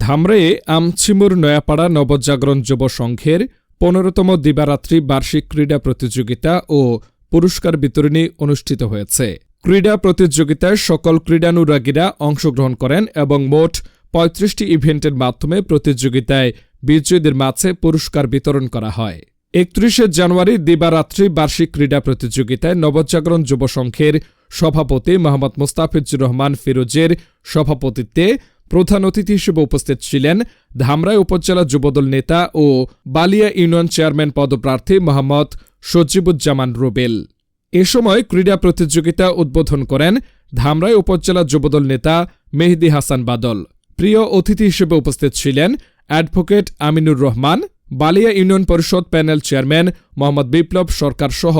ধামরাইয়ে আমচিমুর নয়াপাড়া নবজাগরণ যুব সংঘের ১৫তম দিবারাত্রি বার্ষিক ক্রীড়া প্রতিযোগিতা ও পুরস্কার বিতরণী অনুষ্ঠিত হয়েছে। ক্রীড়া প্রতিযোগিতায় সকল ক্রীড়ানুরাগীরা অংশগ্রহণ করেন এবং মোট ৩৫টি ইভেন্টের মাধ্যমে প্রতিযোগিতায় বিজয়ীদের মাঝে পুরস্কার বিতরণ করা হয়। ৩১ জানুয়ারি দিবারাত্রি বার্ষিক ক্রীড়া প্রতিযোগিতায় নবজাগরণ যুব সংঘের সভাপতি মোহাম্মদ মুস্তাফিজুর রহমান ফিরোজের সভাপতিত্বে প্রধান অতিথি হিসেবে উপস্থিত ছিলেন ধামরাই উপজেলা যুবদল নেতা ও বালিয়া ইউনিয়ন চেয়ারম্যান পদপ্রার্থী মোহাম্মদ সজিবুজ্জামান রুবেল। এ সময় ক্রীড়া প্রতিযোগিতা উদ্বোধন করেন ধামরাই উপজেলা যুবদল নেতা মেহেদী হাসান বাদল। প্রিয় অতিথি হিসেবে উপস্থিত ছিলেন অ্যাডভোকেট আমিনুর রহমান, বালিয়া ইউনিয়ন পরিষদ প্যানেল চেয়ারম্যান মোহাম্মদ বিপ্লব সরকার সহ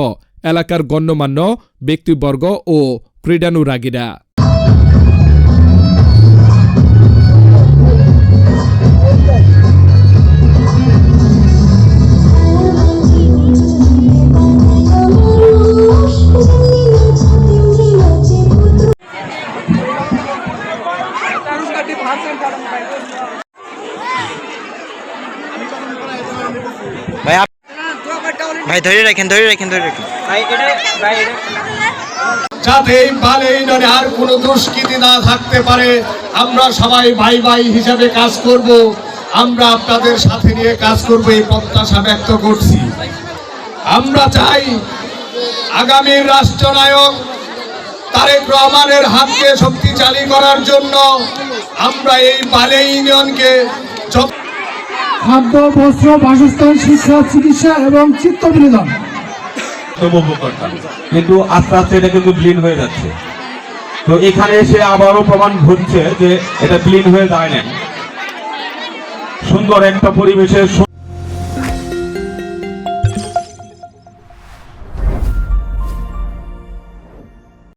এলাকার গণ্যমান্য ব্যক্তিবর্গ ও ক্রীড়ানুরাগীরা। ভাই ধরে রাখেন যাতে এই বালিয়া ইউনিয়নে আর কোনো দুষ্কৃতি না থাকতে পারে, আমরা সবাই ভাই ভাই হিসাবে কাজ করব, আমরা আপনাদের সাথে নিয়ে কাজ করব, এই প্রত্যাশা ব্যক্ত করছি। আমরা চাই আগামী রাষ্ট্রনায়ক তারেক রহমানের হাতকে শক্তিশালী করার জন্য আমরা এই বালিয়া ইউনিয়নকে খাদ্য, বস্ত্র, বাসস্থান, শিক্ষা, চিকিৎসা এবং চিত্ত বিনোদন কিন্তু আস্তে আস্তে এটা কিন্তু বিলীন হয়ে যাচ্ছে। তো এখানে এসে আবারও প্রমাণ ঘটছে যে এটা বিলীন হয়ে যায় না। সুন্দর একটা পরিবেশে